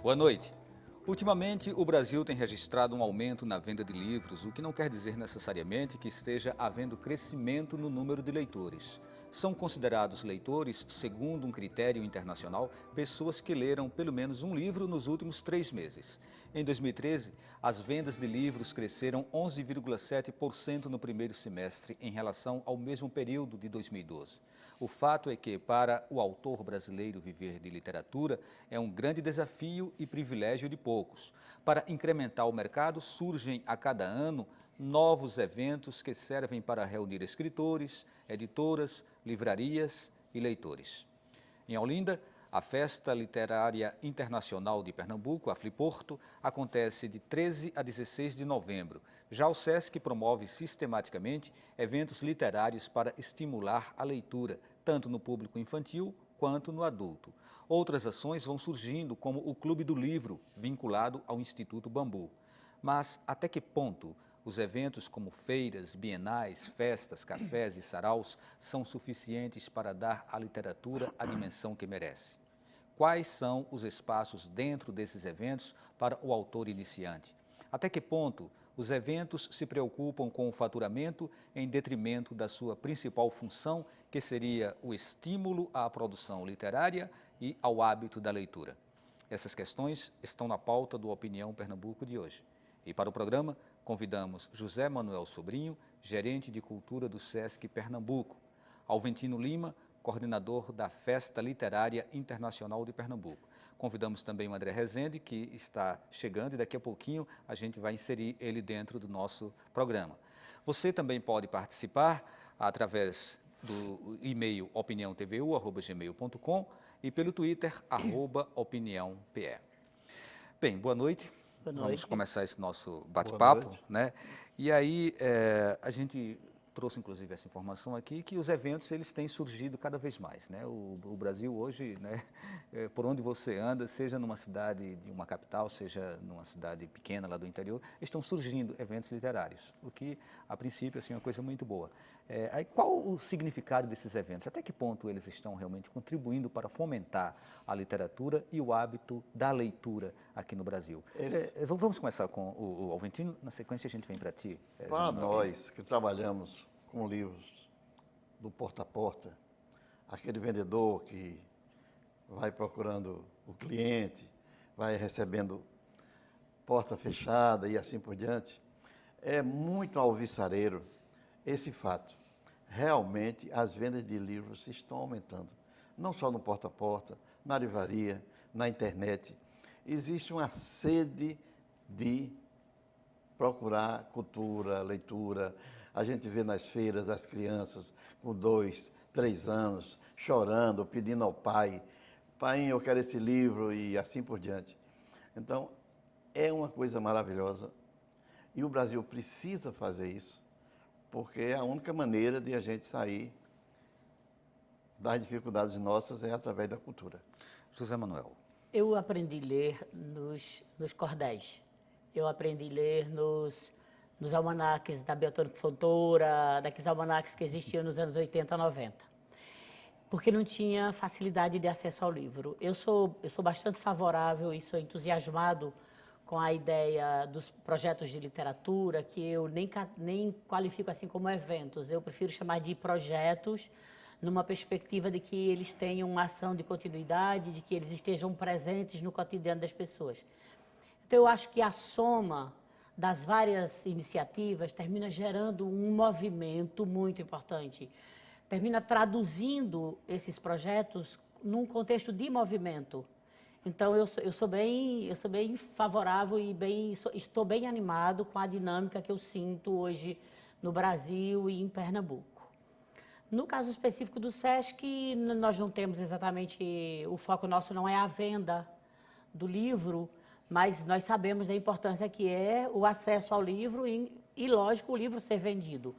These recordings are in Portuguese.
Boa noite. Ultimamente, o Brasil tem registrado um aumento na venda de livros, o que não quer dizer necessariamente que esteja havendo crescimento no número de leitores. São considerados leitores, segundo um critério internacional, pessoas que leram pelo menos um livro nos últimos 3 meses. Em 2013, as vendas de livros cresceram 11,7% no primeiro semestre em relação ao mesmo período de 2012. O fato é que, para o autor brasileiro viver de literatura, é um grande desafio e privilégio de poucos. Para incrementar o mercado, surgem a cada ano novos eventos que servem para reunir escritores, editoras, livrarias e leitores. Em Olinda, a Festa Literária Internacional de Pernambuco, a Fliporto, acontece de 13 a 16 de novembro. Já o SESC promove sistematicamente eventos literários para estimular a leitura, tanto no público infantil quanto no adulto. Outras ações vão surgindo, como o Clube do Livro, vinculado ao Instituto Bambu. Mas até que ponto os eventos como feiras, bienais, festas, cafés e saraus são suficientes para dar à literatura a dimensão que merece? Quais são os espaços dentro desses eventos para o autor iniciante? Até que ponto os eventos se preocupam com o faturamento em detrimento da sua principal função, que seria o estímulo à produção literária e ao hábito da leitura? Essas questões estão na pauta do Opinião Pernambuco de hoje. E para o programa, convidamos José Manuel Sobrinho, gerente de cultura do SESC Pernambuco, Alventino Lima, coordenador da Festa Literária Internacional de Pernambuco. Convidamos também o André Rezende, que está chegando, e daqui a pouquinho a gente vai inserir ele dentro do nosso programa. Você também pode participar através do e-mail opiniãotvu@gmail.com e pelo Twitter, @opiniãope. Bem, boa noite. Boa noite. Vamos começar esse nosso bate-papo, né? E aí, a gente trouxe, inclusive, essa informação aqui, que os eventos, eles têm surgido cada vez mais, né? O Brasil hoje, né, por onde você anda, seja numa cidade de uma capital, seja numa cidade pequena lá do interior, estão surgindo eventos literários, o que, a princípio, assim, é uma coisa muito boa. Aí, qual o significado desses eventos? Até que ponto eles estão realmente contribuindo para fomentar a literatura e o hábito da leitura aqui no Brasil? Vamos começar com o Alventino, na sequência a gente vem para ti. Para nós que trabalhamos com livros do porta a porta, aquele vendedor que vai procurando o cliente, vai recebendo porta fechada e assim por diante, é muito alvissareiro esse fato. Realmente, as vendas de livros estão aumentando, não só no porta a porta, na livraria, na internet. Existe uma sede de procurar cultura, leitura. A gente vê nas feiras as crianças com 2, 3 anos chorando, pedindo ao pai: pai, eu quero esse livro, e assim por diante. Então, é uma coisa maravilhosa e o Brasil precisa fazer isso, porque é a única maneira de a gente sair das dificuldades nossas é através da cultura. José Manuel. Eu aprendi a ler nos cordéis. Eu aprendi a ler nos almanaques da Beltrônico Fontoura, daqueles almanaques que existiam nos anos 80, 90. Porque não tinha facilidade de acesso ao livro. Eu sou bastante favorável e sou entusiasmado com a ideia dos projetos de literatura, que eu nem qualifico assim como eventos. Eu prefiro chamar de projetos, numa perspectiva de que eles tenham uma ação de continuidade, de que eles estejam presentes no cotidiano das pessoas. Então, eu acho que a soma das várias iniciativas termina gerando um movimento muito importante, termina traduzindo esses projetos num contexto de movimento. Então, eu sou bem favorável e estou bem animado com a dinâmica que eu sinto hoje no Brasil e em Pernambuco. No caso específico do SESC, nós não temos exatamente, o foco nosso não é a venda do livro, mas nós sabemos da importância que é o acesso ao livro e lógico, o livro ser vendido.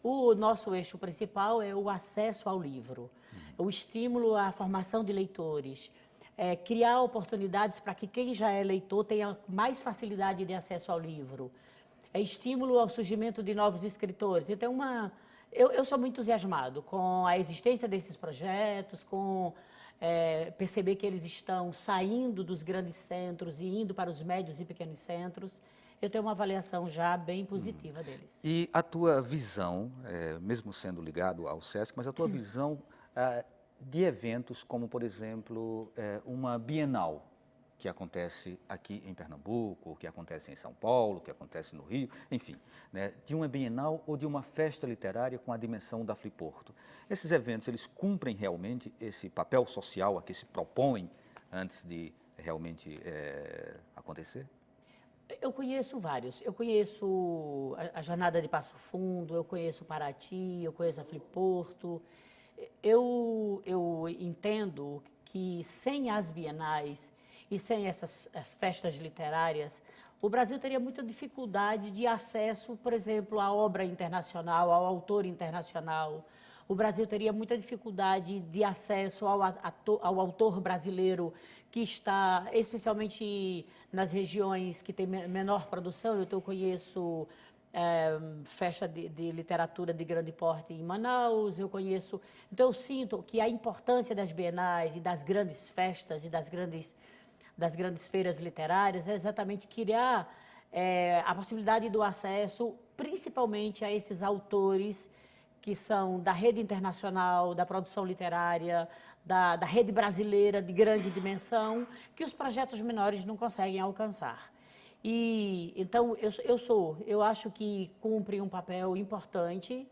O nosso eixo principal é o acesso ao livro, o estímulo à formação de leitores, criar oportunidades para que quem já é leitor tenha mais facilidade de acesso ao livro, estímulo ao surgimento de novos escritores. Então, eu sou muito entusiasmado com a existência desses projetos, com perceber que eles estão saindo dos grandes centros e indo para os médios e pequenos centros, eu tenho uma avaliação já bem positiva deles. E a tua visão, mesmo sendo ligado ao SESC, mas a tua visão de eventos como, por exemplo, uma Bienal, que acontece aqui em Pernambuco, que acontece em São Paulo, que acontece no Rio, enfim, né, de uma Bienal ou de uma festa literária com a dimensão da Fliporto. Esses eventos, eles cumprem realmente esse papel social a que se propõem antes de realmente acontecer? Eu conheço vários. Eu conheço a Jornada de Passo Fundo, eu conheço Paraty, eu conheço a Fliporto. Eu entendo que sem as bienais e sem as festas literárias, o Brasil teria muita dificuldade de acesso, por exemplo, à obra internacional, ao autor internacional. O Brasil teria muita dificuldade de acesso ao autor brasileiro que está especialmente nas regiões que têm menor produção. Eu conheço festa de literatura de grande porte em Manaus, eu conheço... Então, eu sinto que a importância das bienais e das grandes festas e das grandes feiras literárias é exatamente criar a possibilidade do acesso, principalmente a esses autores que são da rede internacional, da produção literária, da rede brasileira de grande dimensão, que os projetos menores não conseguem alcançar. E então eu acho que cumpre um papel importante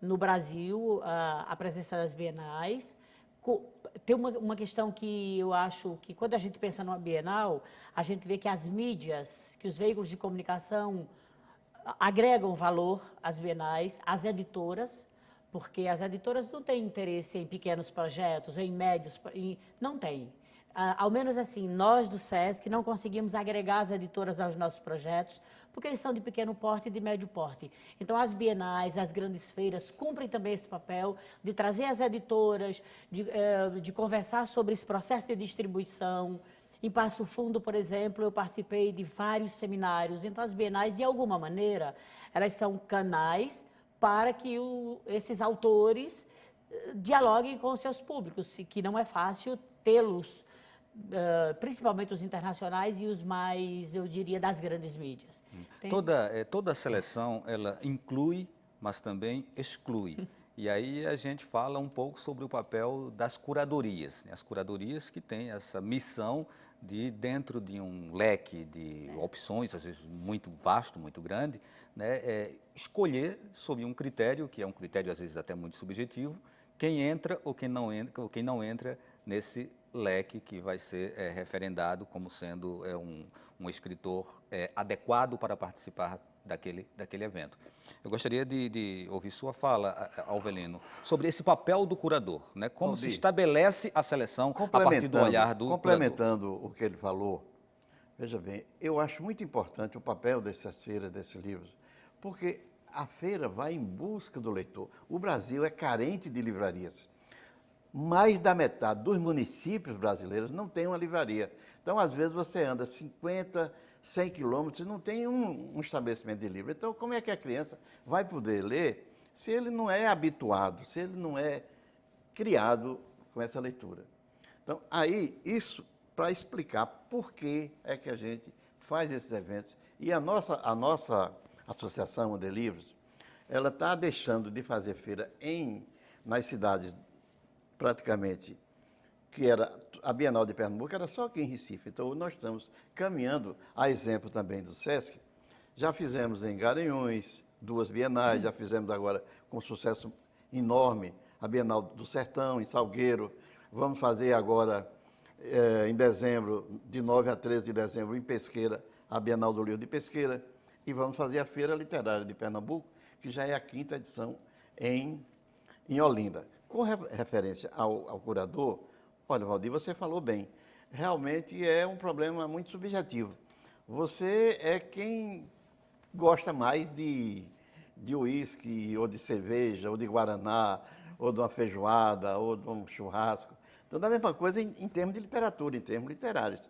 no Brasil a presença das bienais. Tem uma questão que eu acho que quando a gente pensa numa bienal, a gente vê que as mídias, que os veículos de comunicação agregam valor às bienais, às editoras, porque as editoras não têm interesse em pequenos projetos, em médios, não têm. Ao menos assim, nós do SESC não conseguimos agregar as editoras aos nossos projetos, porque eles são de pequeno porte e de médio porte. Então, as bienais, as grandes feiras, cumprem também esse papel de trazer as editoras, de conversar sobre esse processo de distribuição. Em Passo Fundo, por exemplo, eu participei de vários seminários. Então, as bienais, de alguma maneira, elas são canais para que esses autores dialoguem com os seus públicos, que não é fácil tê-los, principalmente os internacionais e os mais, eu diria, das grandes mídias. Toda a seleção, ela inclui, mas também exclui. E aí a gente fala um pouco sobre o papel das curadorias, né? As curadorias que têm essa missão de, dentro de um leque de opções, às vezes muito vasto, muito grande, né, escolher sob um critério, que é um critério às vezes até muito subjetivo, quem entra ou quem não entra nesse leque que vai ser referendado como sendo um escritor adequado para participar daquele evento. Eu gostaria de ouvir sua fala, Alvelino, sobre esse papel do curador, né? Como se estabelece a seleção a partir do olhar do complementando o que ele falou, veja bem, eu acho muito importante o papel dessas feiras, desses livros, porque a feira vai em busca do leitor. O Brasil é carente de livrarias. Mais da metade dos municípios brasileiros não tem uma livraria. Então, às vezes, você anda 50, 100 quilômetros e não tem um estabelecimento de livro. Então, como é que a criança vai poder ler se ele não é habituado, se ele não é criado com essa leitura? Então, aí, isso para explicar por que é que a gente faz esses eventos. E a nossa Associação de Livros, ela está deixando de fazer feira nas cidades praticamente, que era a Bienal de Pernambuco, era só aqui em Recife. Então, nós estamos caminhando, a exemplo também do SESC, já fizemos em Garanhuns 2 bienais, já fizemos agora com sucesso enorme a Bienal do Sertão, em Salgueiro, vamos fazer agora, em dezembro, de 9 a 13 de dezembro, em Pesqueira, a Bienal do Livro de Pesqueira, e vamos fazer a Feira Literária de Pernambuco, que já é a 5ª edição em Olinda. Com referência ao curador, olha, Valdir, você falou bem, realmente é um problema muito subjetivo. Você é quem gosta mais de uísque, ou de cerveja, ou de guaraná, ou de uma feijoada, ou de um churrasco. Então, da mesma coisa em termos de literatura, em termos literários.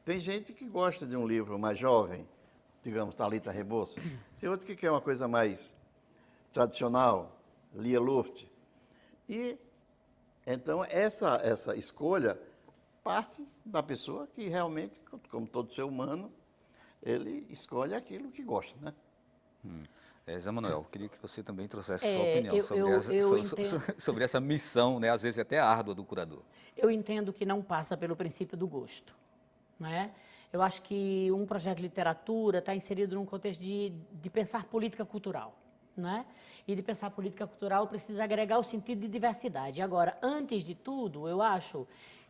Tem gente que gosta de um livro mais jovem, digamos, Thalita Rebouças. Tem outro que quer uma coisa mais tradicional, Lia Luft. E Então, essa escolha parte da pessoa que realmente, como todo ser humano, ele escolhe aquilo que gosta, né? Zé Manuel, queria que você também trouxesse sua É, opinião sobre essa missão, né, às vezes até árdua do curador. eu entendo que não passa pelo princípio do gosto, não é? Eu acho que um projeto de literatura está inserido num contexto de pensar política cultural, não é? E de pensar política cultural precisa agregar o sentido de diversidade. Agora, antes de tudo, eu acho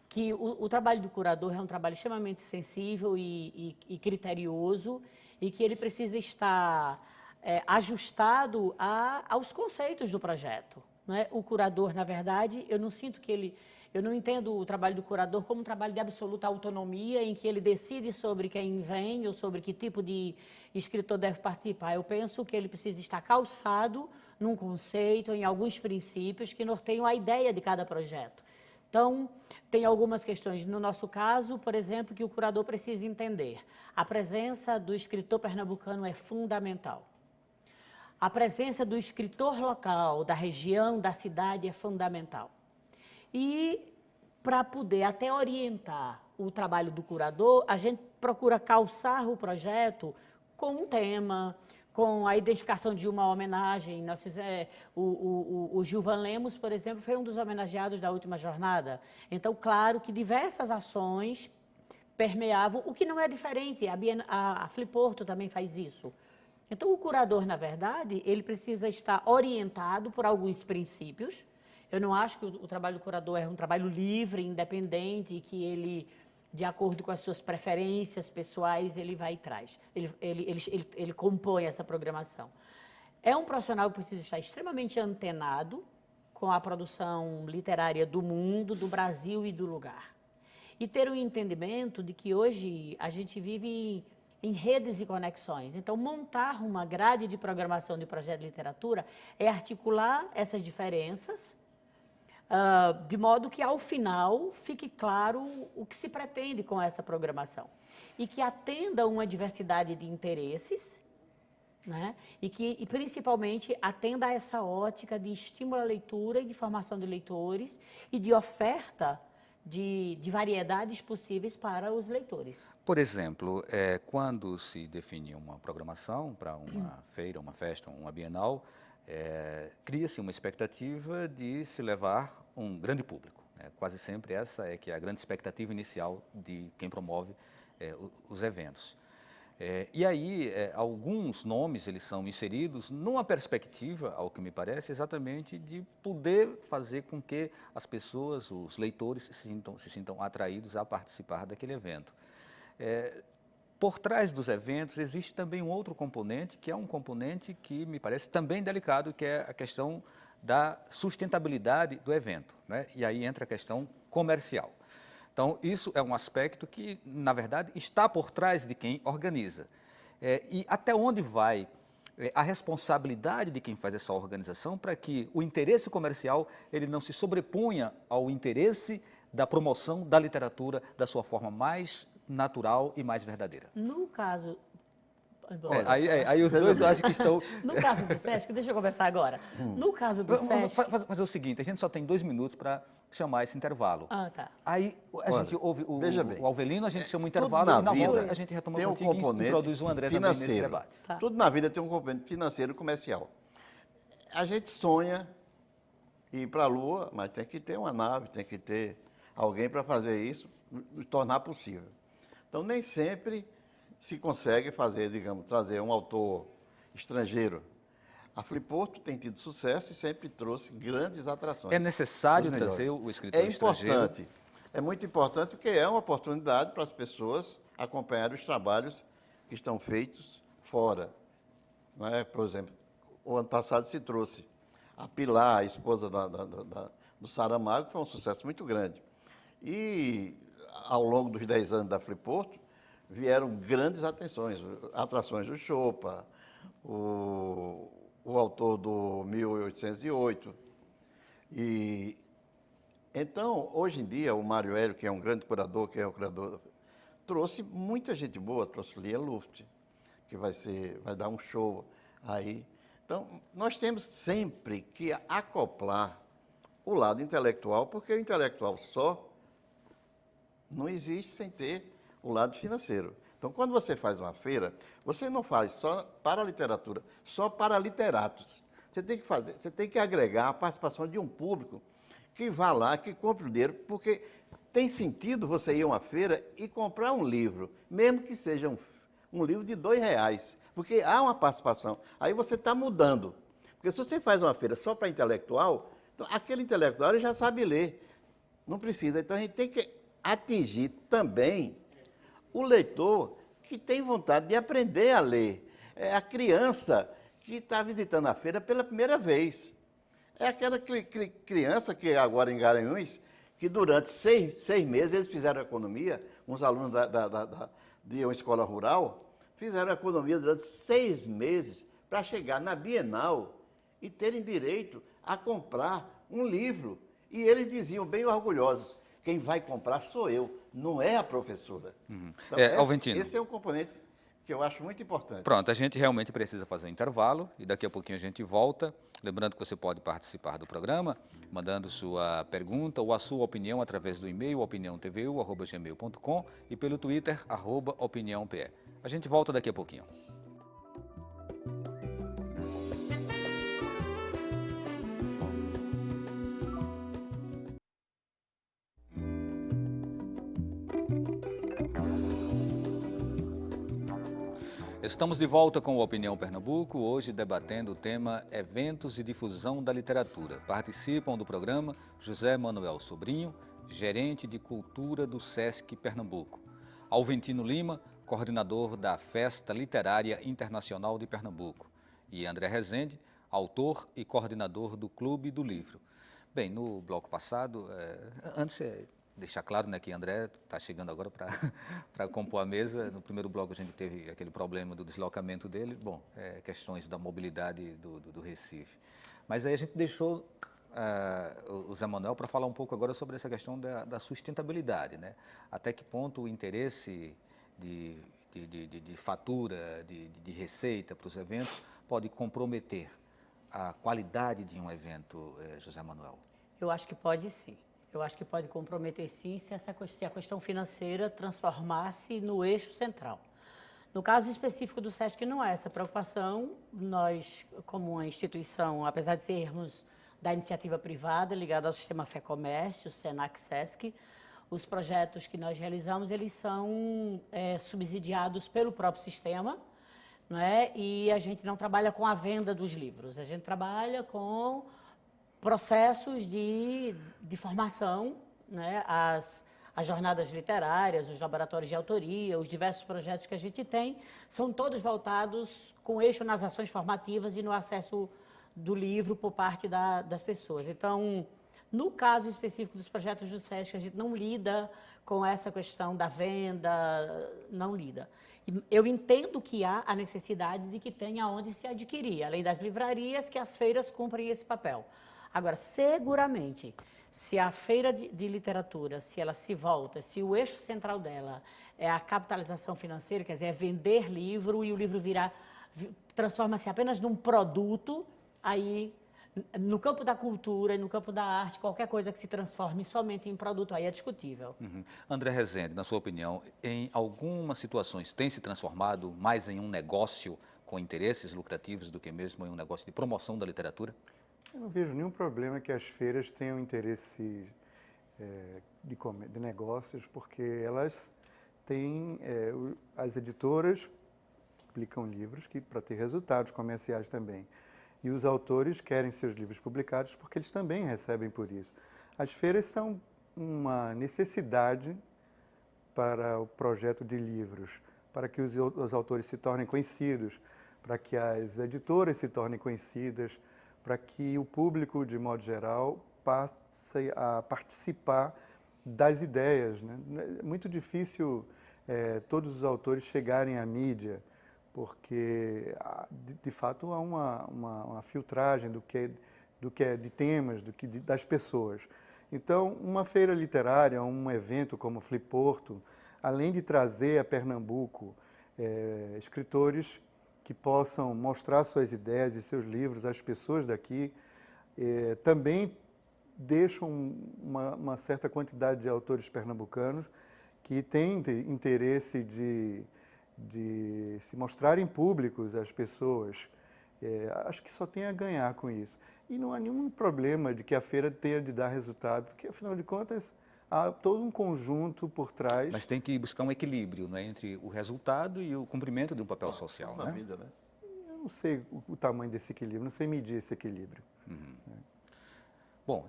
que o trabalho do curador é um trabalho extremamente sensível e criterioso e que ele precisa estar ajustado aos conceitos do projeto. Não é? O curador, na verdade, eu não entendo o trabalho do curador como um trabalho de absoluta autonomia, em que ele decide sobre quem vem ou sobre que tipo de escritor deve participar. Eu penso que ele precisa estar calçado num conceito, em alguns princípios que norteiam a ideia de cada projeto. Então, tem algumas questões. No nosso caso, por exemplo, que o curador precisa entender. A presença do escritor pernambucano é fundamental. A presença do escritor local, da região, da cidade é fundamental. E para poder até orientar o trabalho do curador, a gente procura calçar o projeto com um tema, com a identificação de uma homenagem. O Gilvan Lemos, por exemplo, foi um dos homenageados da última jornada. Então, claro que diversas ações permeavam, o que não é diferente, a Fliporto também faz isso. Então, o curador, na verdade, ele precisa estar orientado por alguns princípios. Eu não acho que o trabalho do curador é um trabalho livre, independente, e que ele, de acordo com as suas preferências pessoais, ele vai e traz. Ele compõe essa programação. É um profissional que precisa estar extremamente antenado com a produção literária do mundo, do Brasil e do lugar. E ter um entendimento de que hoje a gente vive em redes e conexões. Então, montar uma grade de programação de projeto de literatura é articular essas diferenças, de modo que, ao final, fique claro o que se pretende com essa programação. E que atenda a uma diversidade de interesses, né? E principalmente, atenda a essa ótica de estímulo à leitura e de formação de leitores e de oferta de variedades possíveis para os leitores. Por exemplo, quando se define uma programação para uma feira, uma festa, uma bienal, cria-se uma expectativa de se levar um grande público. Né? Quase sempre essa é que é a grande expectativa inicial de quem promove os eventos. E aí, alguns nomes eles são inseridos numa perspectiva, ao que me parece, exatamente de poder fazer com que as pessoas, os leitores, se sintam atraídos a participar daquele evento. Por trás dos eventos existe também um outro componente, que é um componente que me parece também delicado, que é a questão da sustentabilidade do evento, né? E aí entra a questão comercial. Então, isso é um aspecto que, na verdade, está por trás de quem organiza. E até onde vai a responsabilidade de quem faz essa organização para que o interesse comercial ele não se sobreponha ao interesse da promoção da literatura da sua forma mais natural e mais verdadeira? No caso... Aí os dois eu acho que estão... No caso do SESC, deixa eu começar agora. No caso do SESC... Vamos fazer o seguinte, a gente só tem 2 minutos para chamar esse intervalo. Ah, tá. Aí a gente ouve o Alvelino, a gente chama o tudo intervalo na e na vida volta a gente retoma tem um contigo e componente introduz o André também nesse financeiro. debate. Tá. Tudo na vida tem um componente financeiro e comercial. A gente sonha ir para a Lua, mas tem que ter uma nave, tem que ter alguém para fazer isso, tornar possível. Então, nem sempre se consegue fazer, digamos, trazer um autor estrangeiro. A Fliporto tem tido sucesso e sempre trouxe grandes atrações. É necessário Os trazer melhores. o escritor estrangeiro? É importante. É muito importante porque é uma oportunidade para as pessoas acompanharem os trabalhos que estão feitos fora. Não é? Por exemplo, o ano passado se trouxe a Pilar, a esposa do Saramago, que foi um sucesso muito grande. E, ao longo dos 10 anos da Fliporto, vieram grandes atrações do Chopa, o autor do 1808. E, então, hoje em dia, o Mário Hélio, que é um grande curador, trouxe muita gente boa, trouxe Lia Luft, que vai dar um show aí. Então, nós temos sempre que acoplar o lado intelectual, porque o intelectual só não existe sem ter o lado financeiro. Então, quando você faz uma feira, você não faz só para a literatura, só para literatos. Você tem que agregar a participação de um público que vá lá, que compre o dinheiro, porque tem sentido você ir a uma feira e comprar um livro, mesmo que seja um livro de R$ 2, porque há uma participação. Aí você está mudando. Porque se você faz uma feira só para intelectual, então aquele intelectual ele já sabe ler, não precisa. Então a gente tem que atingir também o leitor que tem vontade de aprender a ler. É a criança que está visitando a feira pela primeira vez. É aquela criança que agora em Garanhuns, que durante seis meses eles fizeram economia, uns alunos de uma escola rural, fizeram economia durante 6 meses para chegar na Bienal e terem direito a comprar um livro. E eles diziam, bem orgulhosos, quem vai comprar sou eu, não é a professora. Então, Alventino. esse é um componente que eu acho muito importante. Pronto, a gente realmente precisa fazer um intervalo e daqui a pouquinho a gente volta. Lembrando que você pode participar do programa, mandando sua pergunta ou a sua opinião através do e-mail opiniãotvu@gmail.com e pelo Twitter, @opiniãope. A gente volta daqui a pouquinho. Estamos de volta com o Opinião Pernambuco, hoje debatendo o tema Eventos e Difusão da Literatura. Participam do programa José Manuel Sobrinho, gerente de Cultura do SESC Pernambuco, Alventino Lima, coordenador da Festa Literária Internacional de Pernambuco, e André Rezende, autor e coordenador do Clube do Livro. Bem, no bloco passado, antes de deixar claro, né, que André está chegando agora para compor a mesa. No primeiro bloco a gente teve aquele problema do deslocamento dele, questões da mobilidade do Recife. Mas aí a gente deixou o Zé Manuel para falar um pouco agora sobre essa questão da sustentabilidade, né? Até que ponto o interesse de fatura, de receita para os eventos pode comprometer a qualidade de um evento, José Manuel? Eu acho que pode sim. Eu acho que pode comprometer sim se a questão financeira transformar-se no eixo central. No caso específico do SESC, não há essa preocupação. Nós, como uma instituição, apesar de sermos da iniciativa privada ligada ao sistema Fé Comércio, Senac-SESC, os projetos que nós realizamos, eles são subsidiados pelo próprio sistema, não é? E a gente não trabalha com a venda dos livros, a gente trabalha com processos de formação, né? As jornadas literárias, os laboratórios de autoria, os diversos projetos que a gente tem, são todos voltados com eixo nas ações formativas e no acesso do livro por parte das pessoas. Então, no caso específico dos projetos do SESC, a gente não lida com essa questão da venda, não lida. Eu entendo que há a necessidade de que tenha onde se adquirir, além das livrarias, que as feiras cumprem esse papel. Agora, seguramente, se a feira de literatura, se ela se volta, se o eixo central dela é a capitalização financeira, quer dizer, é vender livro e o livro transforma-se apenas num produto, aí, no campo da cultura e no campo da arte, qualquer coisa que se transforme somente em produto, aí é discutível. André Rezende, na sua opinião, em algumas situações tem se transformado mais em um negócio com interesses lucrativos do que mesmo em um negócio de promoção da literatura? Eu não vejo nenhum problema que as feiras tenham interesse de negócios, porque elas têm, as editoras publicam livros para ter resultados comerciais também. E os autores querem seus livros publicados porque eles também recebem por isso. As feiras são uma necessidade para o projeto de livros, para que os autores se tornem conhecidos, para que as editoras se tornem conhecidas, para que o público, de modo geral, passe a participar das ideias, né? É muito difícil todos os autores chegarem à mídia, porque, de fato, há uma filtragem do que é de temas, das pessoas. Então, uma feira literária, um evento como o Fliporto, além de trazer a Pernambuco escritores que possam mostrar suas ideias e seus livros às pessoas daqui, também deixam uma certa quantidade de autores pernambucanos que têm interesse de se mostrarem públicos às pessoas. Acho que só tem a ganhar com isso. E não há nenhum problema de que a feira tenha de dar resultado, porque, afinal de contas, há todo um conjunto por trás. Mas tem que buscar um equilíbrio, né, entre o resultado e o cumprimento de um papel social, Na né? vida, né? Eu não sei o tamanho desse equilíbrio, não sei medir esse equilíbrio. Bom,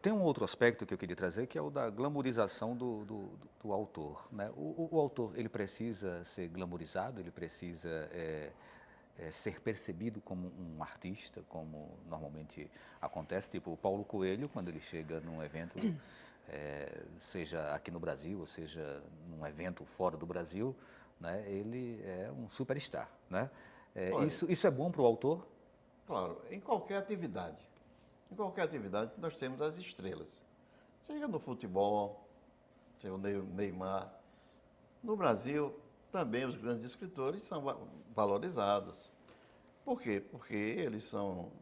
tem um outro aspecto que eu queria trazer, que é o da glamorização do autor, né? O autor, ele precisa ser glamorizado, ele precisa ser percebido como um artista, como normalmente acontece, tipo o Paulo Coelho, quando ele chega num evento, seja aqui no Brasil, ou seja num evento fora do Brasil, né? Ele é um superstar, né? Olha, Isso é bom para o autor? claro, em qualquer atividade. Em qualquer atividade nós temos as estrelas. Chega no futebol, tem o Neymar. No Brasil, também os grandes escritores são valorizados. Por quê? Porque eles são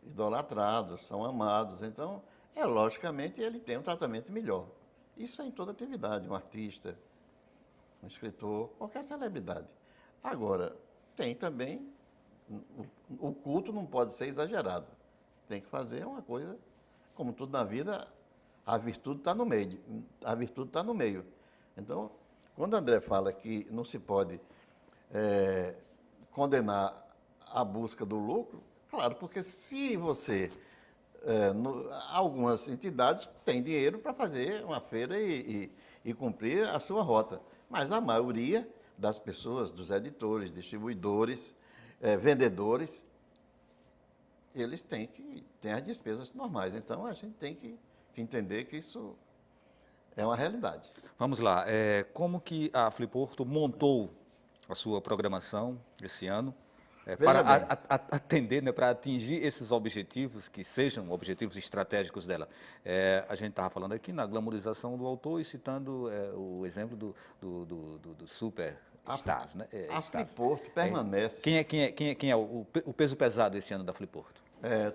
idolatrados, são amados. Então, logicamente, ele tem um tratamento melhor. Isso é em toda atividade, um artista, um escritor, qualquer celebridade. Agora, tem também, o culto não pode ser exagerado. Tem que fazer uma coisa, como tudo na vida, a virtude está no meio. A virtude está no meio. Então, quando o André fala que não se pode condenar a busca do lucro, claro, porque se você... algumas entidades têm dinheiro para fazer uma feira e cumprir a sua rota, mas a maioria das pessoas, dos editores, distribuidores, vendedores, eles têm as despesas normais. Então, a gente tem que entender que isso é uma realidade. Vamos lá, como que a Fliporto montou a sua programação esse ano para atender, né, para atingir esses objetivos, que sejam objetivos estratégicos dela? A gente estava falando aqui na glamorização do autor e citando o exemplo do superstars, né? A Fliporto permanece. Quem é o peso pesado esse ano da Fliporto?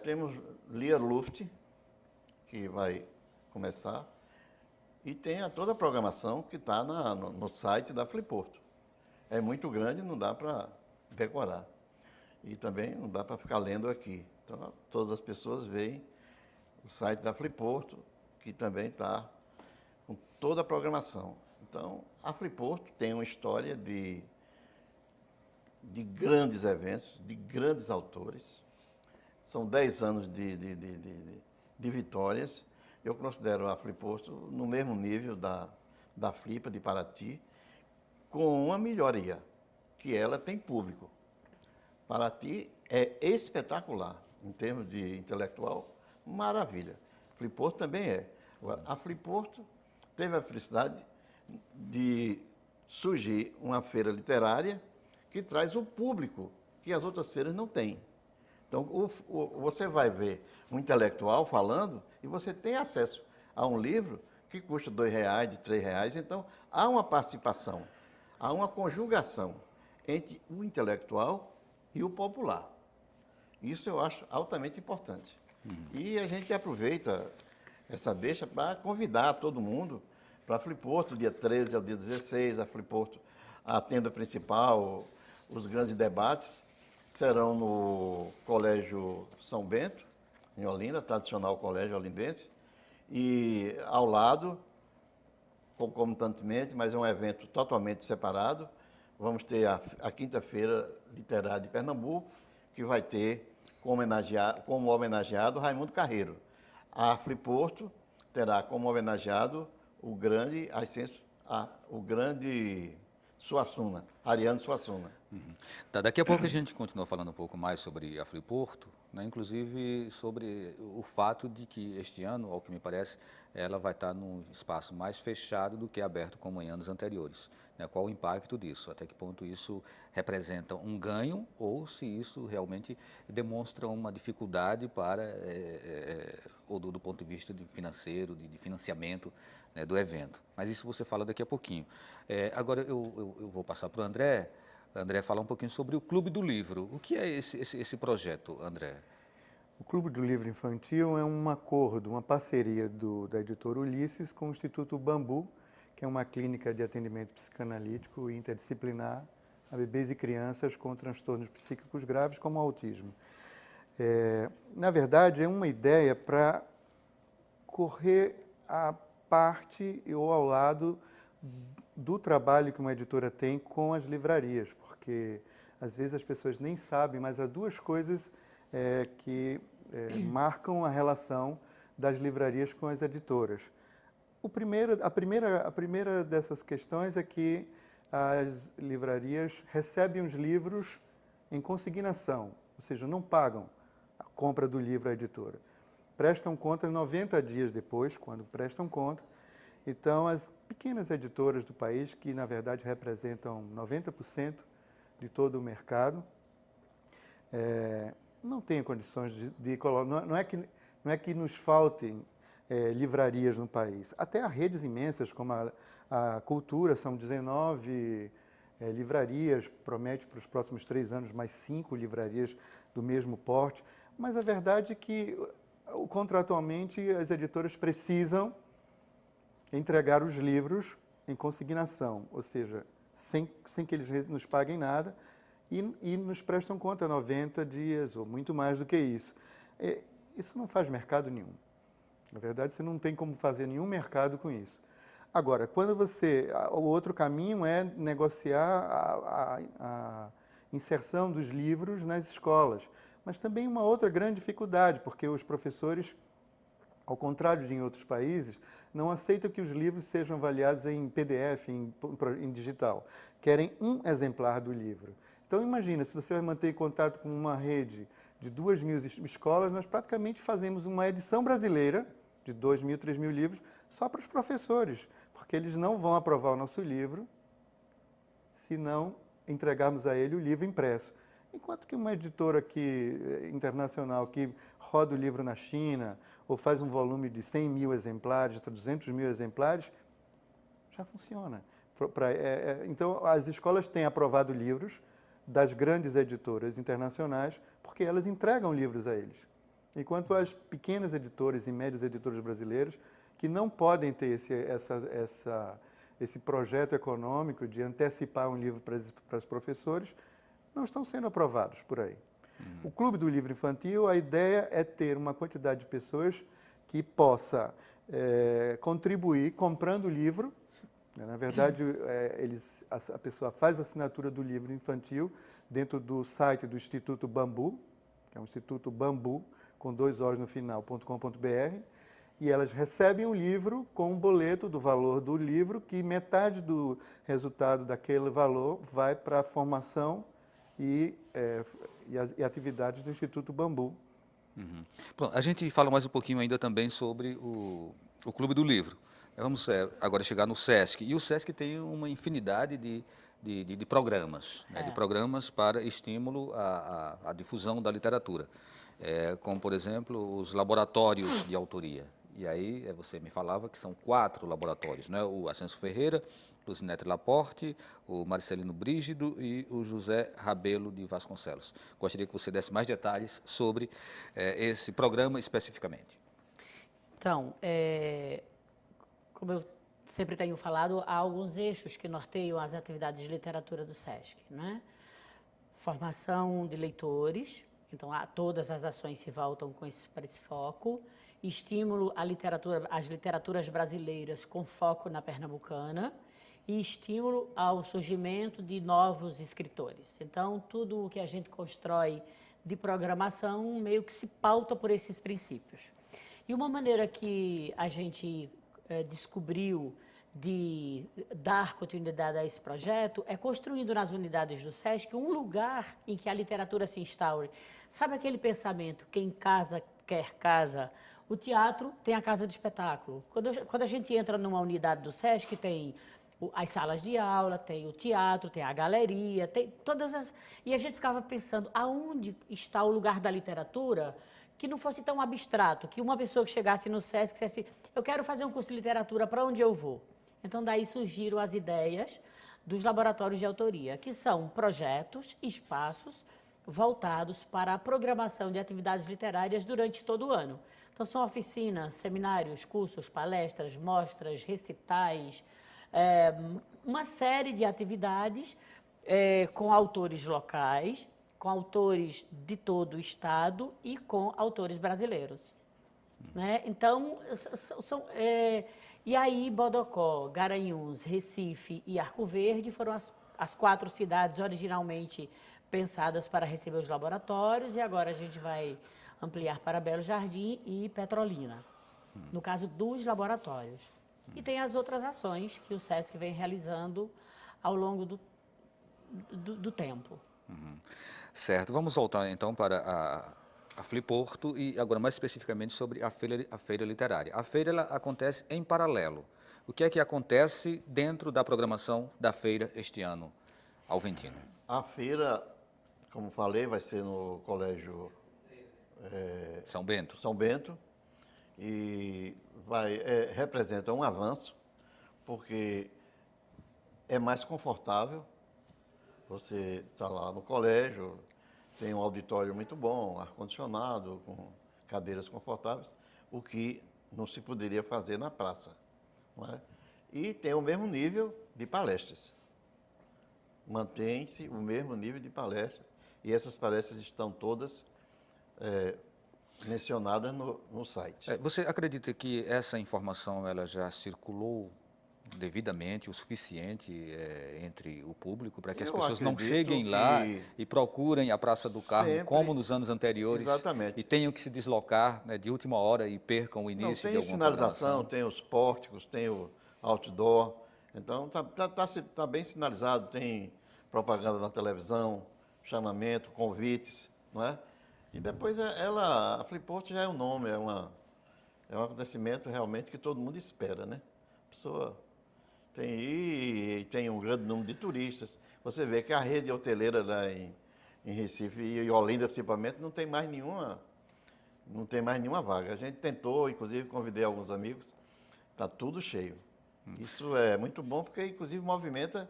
Temos Lia Luft, que vai começar, e tem toda a programação que está no site da Fliporto. É muito grande, não dá para decorar. E também não dá para ficar lendo aqui. Então, todas as pessoas veem o site da Fliporto, que também está com toda a programação. Então, a Fliporto tem uma história de grandes eventos, de grandes autores. São 10 anos de vitórias. Eu considero a Fliporto no mesmo nível da Flipa de Paraty, com uma melhoria, que ela tem público. Paraty é espetacular, em termos de intelectual, maravilha. Fliporto também é. Agora, a Fliporto teve a felicidade de surgir uma feira literária que traz o público que as outras feiras não têm. Então, você vai ver um intelectual falando e você tem acesso a um livro que custa R$2, de R$3. Então, há uma participação, há uma conjugação entre o intelectual e o popular. Isso eu acho altamente importante. E a gente aproveita essa deixa para convidar todo mundo para a Fliporto, dia 13 ao dia 16, a Fliporto, a tenda principal, os grandes debates serão no Colégio São Bento, em Olinda, tradicional colégio olindense, e ao lado, concomitantemente, mas é um evento totalmente separado, vamos ter a Quinta-feira Literária de Pernambuco, que vai ter como homenageado Raimundo Carreiro. A Fliporto terá como homenageado o grande Suassuna, Ariano Suassuna. Tá, daqui a pouco a gente continua falando um pouco mais sobre a Fliporto, né, inclusive sobre o fato de que este ano, ao que me parece, ela vai estar num espaço mais fechado do que aberto como em anos anteriores. Né? Qual o impacto disso? Até que ponto isso representa um ganho ou se isso realmente demonstra uma dificuldade para, ou do ponto de vista financeiro, de financiamento, né, do evento. Mas isso você fala daqui a pouquinho. Agora eu vou passar para o André falar um pouquinho sobre o Clube do Livro. O que é esse projeto, André? O Clube do Livro Infantil é um acordo, uma parceria da editora Ulisses com o Instituto Bambu, que é uma clínica de atendimento psicanalítico e interdisciplinar a bebês e crianças com transtornos psíquicos graves, como autismo. Na verdade, é uma ideia para correr à parte ou ao lado do trabalho que uma editora tem com as livrarias, porque às vezes as pessoas nem sabem, mas há duas coisas que marcam a relação das livrarias com as editoras. A primeira dessas questões é que as livrarias recebem os livros em consignação, ou seja, não pagam a compra do livro à editora. Prestam conta 90 dias depois, quando prestam conta. Então, as pequenas editoras do país, que na verdade representam 90% de todo o mercado, não têm condições de colocar. Não é que nos faltem livrarias no país. Até há redes imensas, como a Cultura, são 19 livrarias, promete para os próximos 3 anos mais 5 livrarias do mesmo porte. Mas a verdade é que, contratualmente, as editoras precisam entregar os livros em consignação, ou seja, sem que eles nos paguem nada e nos prestam conta 90 dias ou muito mais do que isso. Isso não faz mercado nenhum. Na verdade, você não tem como fazer nenhum mercado com isso. Agora, o outro caminho é negociar a inserção dos livros nas escolas. Mas também uma outra grande dificuldade, porque os professores, ao contrário de em outros países, não aceitam que os livros sejam avaliados em PDF, em digital. Querem um exemplar do livro. Então, imagina, se você vai manter contato com uma rede de 2.000 escolas, nós praticamente fazemos uma edição brasileira de 2.000, 3.000 livros só para os professores, porque eles não vão aprovar o nosso livro se não entregarmos a ele o livro impresso. Enquanto que uma editora internacional que roda o livro na China ou faz um volume de 100.000 exemplares, 200.000 exemplares, já funciona. Então, as escolas têm aprovado livros das grandes editoras internacionais porque elas entregam livros a eles. Enquanto as pequenas editoras e médias editoras brasileiras, que não podem ter esse projeto econômico de antecipar um livro para os professores, não estão sendo aprovados por aí. O Clube do Livro Infantil, a ideia é ter uma quantidade de pessoas que possa contribuir comprando o livro. Na verdade, a pessoa faz a assinatura do livro infantil dentro do site do Instituto Bambu, que é um Instituto Bambu, com 2 Os no final, .com.br, e elas recebem o livro com um boleto do valor do livro, que metade do resultado daquele valor vai para a formação e atividades do Instituto Bambu. Uhum. Bom, a gente fala mais um pouquinho ainda também sobre o Clube do Livro. Vamos agora chegar no SESC. E o SESC tem uma infinidade de programas, né, de programas para estímulo à difusão da literatura. Como, por exemplo, os laboratórios de autoria. E aí, você me falava que são 4 laboratórios, né? O Ascenso Ferreira, Lucinete Laporte, o Marcelino Brígido e o José Rabelo de Vasconcelos. Gostaria que você desse mais detalhes sobre esse programa especificamente. Então, como eu sempre tenho falado, há alguns eixos que norteiam as atividades de literatura do SESC, né? Formação de leitores, então todas as ações se voltam para esse foco. Estímulo às literaturas brasileiras com foco na pernambucana e estímulo ao surgimento de novos escritores. Então, tudo o que a gente constrói de programação meio que se pauta por esses princípios. E uma maneira que a gente descobriu de dar continuidade a esse projeto é construindo nas unidades do SESC um lugar em que a literatura se instaure. Sabe aquele pensamento, quem casa quer casa? O teatro tem a casa de espetáculo. Quando a gente entra numa unidade do SESC, tem as salas de aula, tem o teatro, tem a galeria, tem todas as... E a gente ficava pensando, aonde está o lugar da literatura que não fosse tão abstrato, que uma pessoa que chegasse no SESC dissesse, eu quero fazer um curso de literatura, para onde eu vou? Então, daí surgiram as ideias dos laboratórios de autoria, que são projetos, espaços voltados para a programação de atividades literárias durante todo o ano. Então, são oficinas, seminários, cursos, palestras, mostras, recitais, uma série de atividades com autores locais, com autores de todo o estado e com autores brasileiros. Né? Então, e aí Bodocó, Garanhuns, Recife e Arco Verde foram as 4 cidades originalmente pensadas para receber os laboratórios, e agora a gente vai ampliar para Belo Jardim e Petrolina, no caso dos laboratórios. E tem as outras ações que o SESC vem realizando ao longo do tempo. Certo, vamos voltar então para a Fliporto e agora mais especificamente sobre a feira literária. A feira ela acontece em paralelo. O que é que acontece dentro da programação da feira este ano, Alventino? A feira, como falei, vai ser no Colégio São Bento. São Bento e representa um avanço, porque é mais confortável. Você está lá no colégio, tem um auditório muito bom, ar-condicionado, com cadeiras confortáveis, o que não se poderia fazer na praça. Não é? E tem o mesmo nível de palestras. Mantém-se o mesmo nível de palestras, e essas palestras estão todas mencionadas no site. Você acredita que essa informação ela já circulou devidamente, o suficiente entre o público, para que as pessoas não cheguem lá e procurem a Praça do Carmo como nos anos anteriores? Exatamente. E tenham que se deslocar de última hora e percam o início de alguma sinalização, tem os pórticos, tem o outdoor, então tá bem sinalizado, tem propaganda na televisão, chamamento, convites, não é? E depois a Fliporto já é um nome, é um acontecimento realmente que todo mundo espera, né? A pessoa tem um grande número de turistas. Você vê que a rede hoteleira lá em Recife e Olinda, principalmente, não tem mais nenhuma vaga. A gente tentou, inclusive convidei alguns amigos, está tudo cheio. Isso é muito bom porque, inclusive, movimenta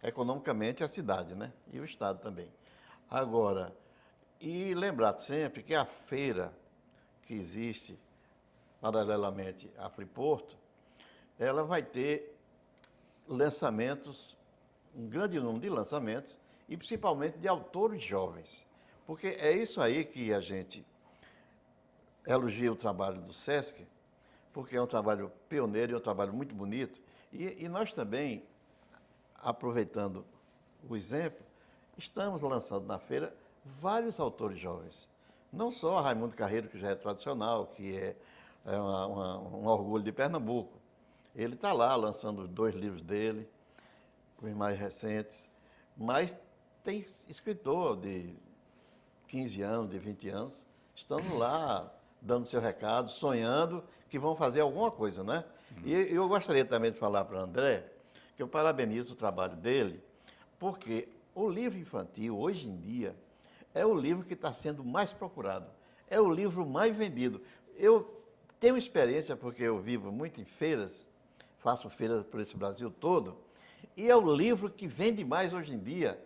economicamente a cidade, né? E o estado também. Agora, e lembrar sempre que a feira que existe paralelamente à Fliporto, ela vai ter lançamentos, um grande número de lançamentos, e principalmente de autores jovens. Porque é isso aí que a gente elogia o trabalho do SESC, porque é um trabalho pioneiro e um trabalho muito bonito. E nós também, aproveitando o exemplo, estamos lançando na feira vários autores jovens. Não só Raimundo Carreiro, que já é tradicional, que é um orgulho de Pernambuco. Ele está lá lançando os 2 livros dele, os mais recentes, mas tem escritor de 15 anos, de 20 anos, estando lá dando seu recado, sonhando que vão fazer alguma coisa, né? E eu gostaria também de falar para o André que eu parabenizo o trabalho dele, porque o livro infantil, hoje em dia, é o livro que está sendo mais procurado, é o livro mais vendido. Eu tenho experiência, porque eu vivo muito em feiras, faço feiras por esse Brasil todo, e é o livro que vende mais hoje em dia,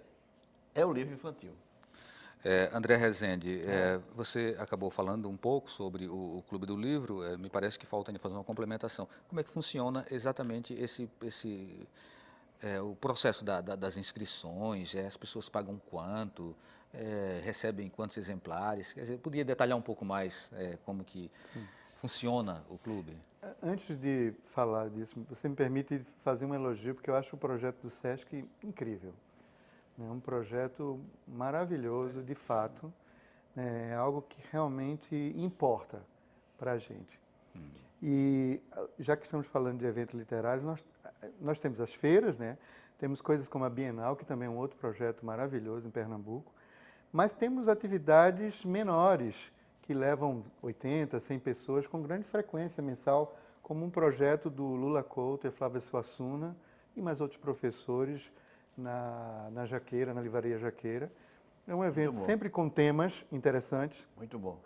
é o livro infantil. André Rezende, você acabou falando um pouco sobre o Clube do Livro, me parece que falta ainda fazer uma complementação. Como é que funciona exatamente o processo das inscrições? As pessoas pagam quanto? Recebem quantos exemplares? Quer dizer, podia detalhar um pouco mais como que funciona o clube? Antes de falar disso, você me permite fazer um elogio, porque eu acho o projeto do SESC incrível. É um projeto maravilhoso, de fato, é algo que realmente importa para a gente. E já que estamos falando de eventos literários, nós temos as feiras, né? Temos coisas como a Bienal, que também é um outro projeto maravilhoso em Pernambuco, mas temos atividades menores, que levam 80, 100 pessoas com grande frequência mensal, como um projeto do Lula Couto e Flávia Suassuna e mais outros professores na Jaqueira, na Livraria Jaqueira. É um evento sempre com temas interessantes. Muito bom.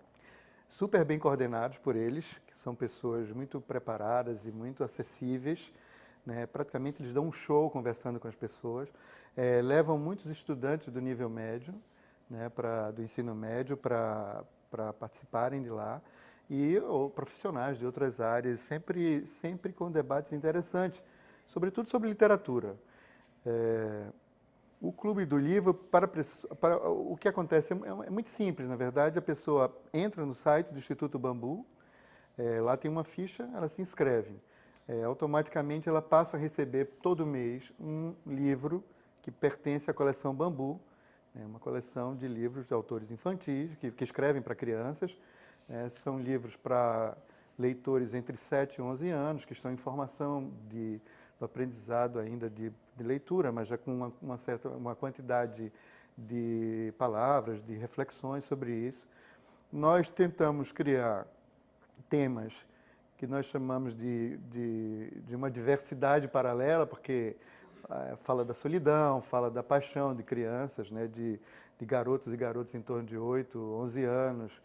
Super bem coordenados por eles, que são pessoas muito preparadas e muito acessíveis, né? Praticamente eles dão um show conversando com as pessoas. Levam muitos estudantes do nível médio, né, do ensino médio para participarem de lá, ou profissionais de outras áreas, sempre com debates interessantes, sobretudo sobre literatura. O Clube do Livro, o que acontece é muito simples, na verdade, a pessoa entra no site do Instituto Bambu, lá tem uma ficha, ela se inscreve. Automaticamente ela passa a receber todo mês um livro que pertence à coleção Bambu, uma coleção de livros de autores infantis, que escrevem para crianças. São livros para leitores entre 7 e 11 anos, que estão em formação do aprendizado ainda de leitura, mas já com uma quantidade de palavras, de reflexões sobre isso. Nós tentamos criar temas que nós chamamos de uma diversidade paralela, porque fala da solidão, fala da paixão de crianças, né, de garotos e garotas em torno de 8, 11 anos,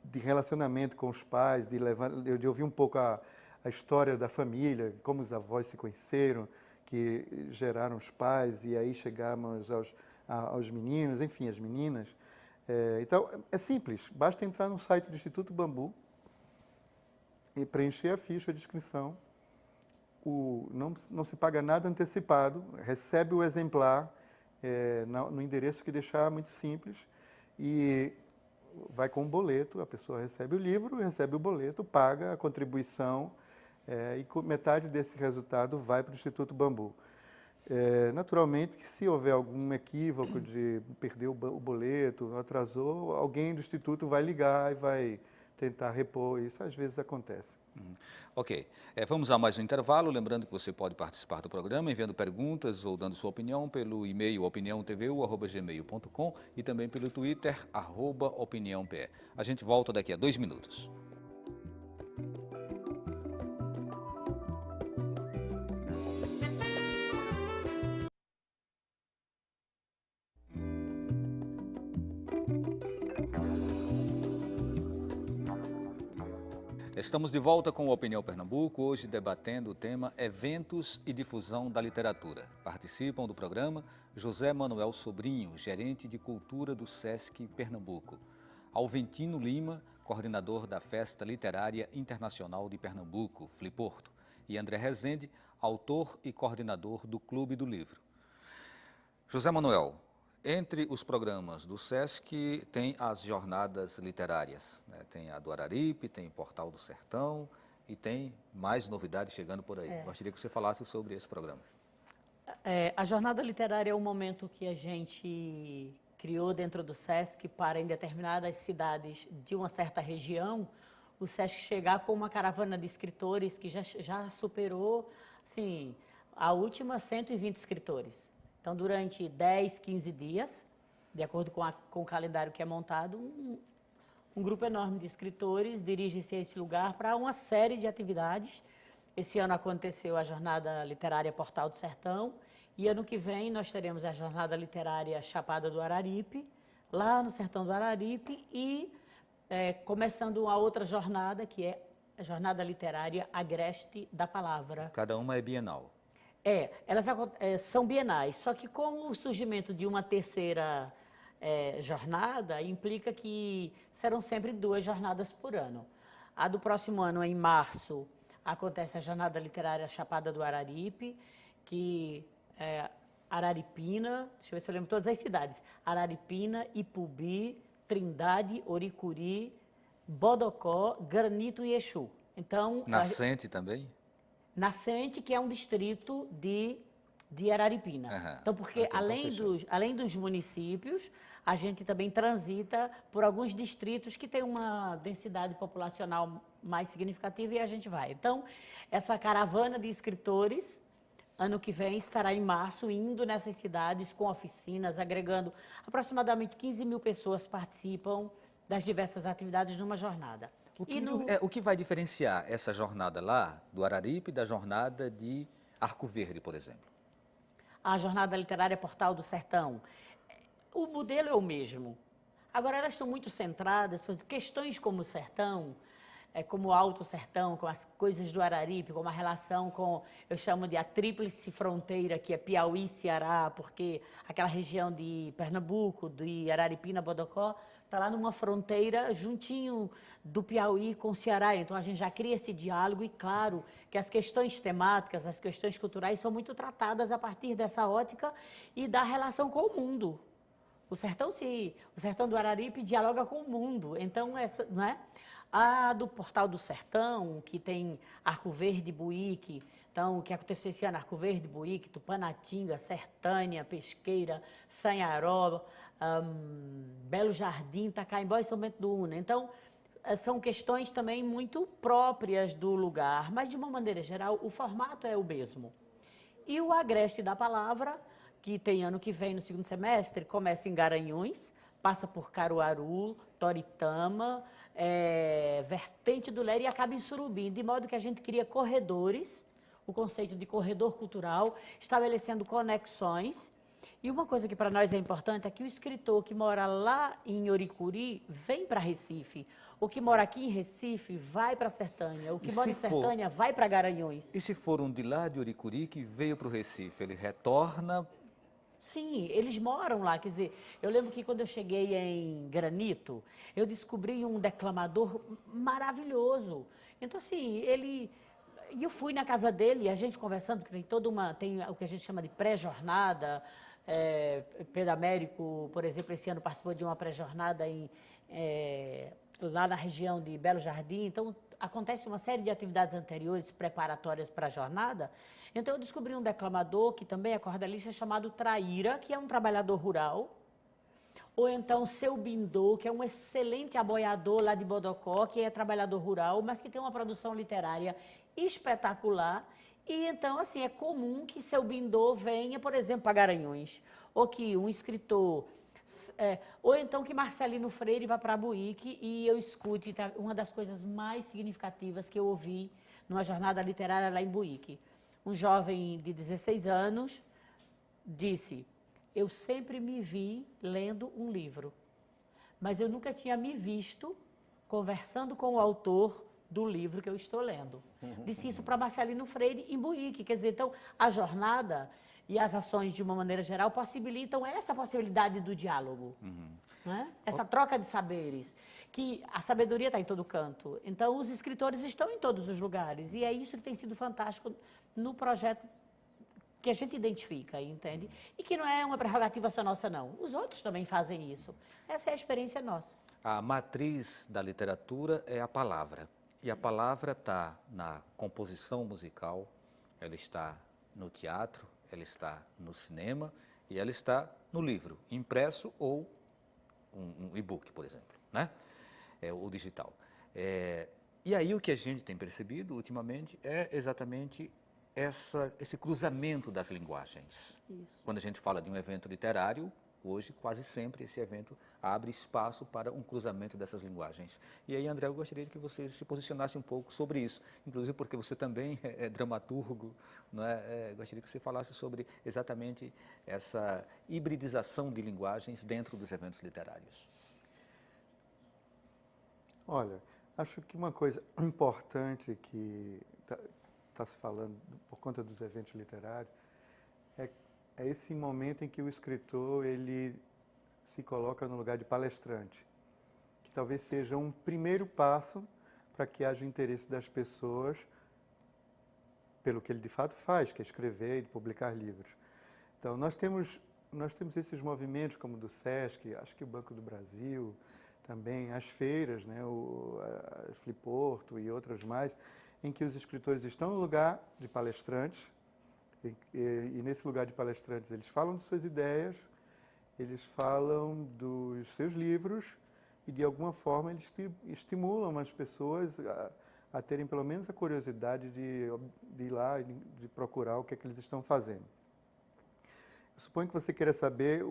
de relacionamento com os pais, de ouvir um pouco a história da família, como os avós se conheceram, que geraram os pais, e aí chegamos aos meninos, enfim, as meninas. Então, é simples, basta entrar no site do Instituto Bambu e preencher a ficha de inscrição. Não se paga nada antecipado, recebe o exemplar no endereço que deixar, muito simples, e vai com um boleto, a pessoa recebe o livro, recebe o boleto, paga a contribuição, e metade desse resultado vai para o Instituto Bambu. Naturalmente que se houver algum equívoco de perder o boleto, atrasou, alguém do Instituto vai ligar e vai tentar repor, isso às vezes acontece. Ok, vamos a mais um intervalo, lembrando que você pode participar do programa enviando perguntas ou dando sua opinião pelo e-mail opiniãotvu@gmail.com e também pelo Twitter, @opiniãope. A gente volta daqui a 2 minutos. Estamos de volta com o Opinião Pernambuco, hoje debatendo o tema Eventos e Difusão da Literatura. Participam do programa José Manuel Sobrinho, gerente de cultura do SESC Pernambuco, Alventino Lima, coordenador da Festa Literária Internacional de Pernambuco, Fliporto, e André Rezende, autor e coordenador do Clube do Livro. José Manuel, entre os programas do SESC tem as jornadas literárias, né? Tem a do Araripe, tem o Portal do Sertão e tem mais novidades chegando por aí. Gostaria que você falasse sobre esse programa. A jornada literária é um momento que a gente criou dentro do SESC para, em determinadas cidades de uma certa região, o SESC chegar com uma caravana de escritores que já superou, assim, a última 120 escritores. Então, durante 10, 15 dias, de acordo com o calendário que é montado, um grupo enorme de escritores dirige-se a esse lugar para uma série de atividades. Esse ano aconteceu a Jornada Literária Portal do Sertão, e ano que vem nós teremos a Jornada Literária Chapada do Araripe, lá no Sertão do Araripe, e começando uma outra jornada, que é a Jornada Literária Agreste da Palavra. Cada uma é bienal. Elas são bienais, só que com o surgimento de uma terceira jornada, implica que serão sempre 2 jornadas por ano. A do próximo ano, em março, acontece a Jornada Literária Chapada do Araripe, que é Araripina, deixa eu ver se eu lembro todas as cidades, Araripina, Ipubi, Trindade, Oricuri, Bodocó, Granito e Exu. Então, Nascente também? Nascente, que é um distrito de Araripina. Uhum. Então, porque além dos municípios, a gente também transita por alguns distritos que têm uma densidade populacional mais significativa e a gente vai. Então, essa caravana de escritores, ano que vem, estará em março, indo nessas cidades com oficinas, agregando aproximadamente 15 mil pessoas participam das diversas atividades numa jornada. O que vai diferenciar essa jornada lá do Araripe da jornada de Arco Verde, por exemplo? A Jornada Literária Portal do Sertão. O modelo é o mesmo. Agora, elas são muito centradas, por exemplo, questões como o sertão, como o Alto Sertão, com as coisas do Araripe, com uma relação com, eu chamo de a tríplice fronteira, que é Piauí, Ceará, porque aquela região de Pernambuco, de Araripina, Bodocó, está lá numa fronteira juntinho do Piauí com o Ceará. Então a gente já cria esse diálogo e, claro, que as questões temáticas, as questões culturais são muito tratadas a partir dessa ótica e da relação com o mundo. O sertão do Araripe dialoga com o mundo. Então, não é? A do Portal do Sertão, que tem Arco Verde, Buíque, então, o que aconteceu esse ano, Arco Verde, Buíque, Tupanatinga, Sertânia, Pesqueira, Sanharó, Belo Jardim, Itacaimbó e São Bento do Una. Então, são questões também muito próprias do lugar, mas, de uma maneira geral, o formato é o mesmo. E o Agreste da Palavra, que tem ano que vem, no segundo semestre, começa em Garanhuns, passa por Caruaru, Toritama, Vertente do Lé e acaba em Surubim, de modo que a gente cria corredores, o conceito de corredor cultural, estabelecendo conexões. E uma coisa que para nós é importante é que o escritor que mora lá em Oricuri vem para Recife. O que mora aqui em Recife vai para Sertânia. O que mora em Sertânia vai para Garanhuns. E se for um de lá de Oricuri que veio para o Recife, ele retorna? Sim, eles moram lá. Quer dizer, eu lembro que quando eu cheguei em Granito, eu descobri um declamador maravilhoso. Então, assim, e eu fui na casa dele, e a gente conversando, que tem o que a gente chama de pré-jornada. Pedro Américo, por exemplo, esse ano participou de uma pré-jornada lá na região de Belo Jardim. Então, acontece uma série de atividades anteriores preparatórias para a jornada. Então, eu descobri um declamador, que também é cordelista, chamado Traíra, que é um trabalhador rural. Ou então, Seu Bindô, que é um excelente aboiador lá de Bodocó, que é trabalhador rural, mas que tem uma produção literária espetacular. E então, assim, é comum que Seu Bindô venha, por exemplo, para Garanhuns, ou que um escritor, ou então que Marcelino Freire vá para Buíque e eu escute uma das coisas mais significativas que eu ouvi numa jornada literária lá em Buíque. Um jovem de 16 anos disse: eu sempre me vi lendo um livro, mas eu nunca tinha me visto conversando com o autor do livro que eu estou lendo. Disse isso para Marcelino Freire em Buíque. Quer dizer, então, a jornada e as ações, de uma maneira geral, possibilitam essa possibilidade do diálogo. Né? Essa troca de saberes, que a sabedoria está em todo canto. Então, os escritores estão em todos os lugares. E é isso que tem sido fantástico no projeto que a gente identifica, entende? E que não é uma prerrogativa só nossa, não. Os outros também fazem isso. Essa é a experiência nossa. A matriz da literatura é a palavra. E a palavra está na composição musical, ela está no teatro, ela está no cinema e ela está no livro, impresso ou um e-book, por exemplo, né? O digital. E aí o que a gente tem percebido ultimamente é exatamente esse cruzamento das linguagens. Isso. Quando a gente fala de um evento literário, hoje, quase sempre, esse evento abre espaço para um cruzamento dessas linguagens. E aí, André, eu gostaria que você se posicionasse um pouco sobre isso, inclusive porque você também é dramaturgo, não é? Gostaria que você falasse sobre exatamente essa hibridização de linguagens dentro dos eventos literários. Olha, acho que uma coisa importante que está se falando por conta dos eventos literários é esse momento em que o escritor ele se coloca no lugar de palestrante, que talvez seja um primeiro passo para que haja interesse das pessoas pelo que ele de fato faz, que é escrever e publicar livros. Então, nós temos esses movimentos como o do Sesc, acho que o Banco do Brasil, também as feiras, né, a Fliporto e outras mais, em que os escritores estão no lugar de palestrantes. E nesse lugar de palestrantes eles falam de suas ideias, eles falam dos seus livros e de alguma forma eles estimulam as pessoas a terem pelo menos a curiosidade de ir lá e de procurar o que é que eles estão fazendo. Eu suponho que você queira saber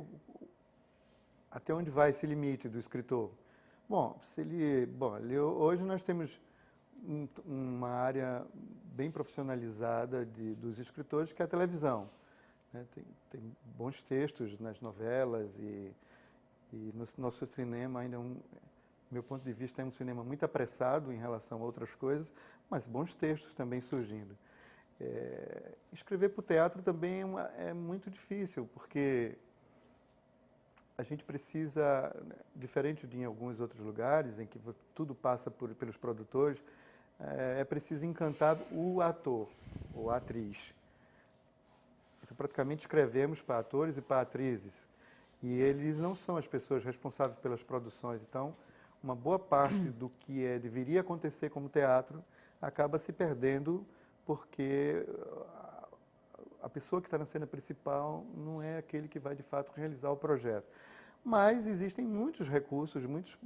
até onde vai esse limite do escritor. Bom, hoje nós temos uma área bem profissionalizada dos escritores, que é a televisão. Né? Tem bons textos nas novelas e no nosso cinema ainda meu ponto de vista, é um cinema muito apressado em relação a outras coisas, mas bons textos também surgindo. Escrever para o teatro também é muito difícil, porque a gente precisa, diferente de em alguns outros lugares, em que tudo passa pelos produtores, é preciso encantar o ator ou a atriz. Então, praticamente escrevemos para atores e para atrizes, e eles não são as pessoas responsáveis pelas produções. Então, uma boa parte do que deveria acontecer como teatro acaba se perdendo porque a pessoa que está na cena principal não é aquele que vai, de fato, realizar o projeto. Mas existem muitos recursos, muitos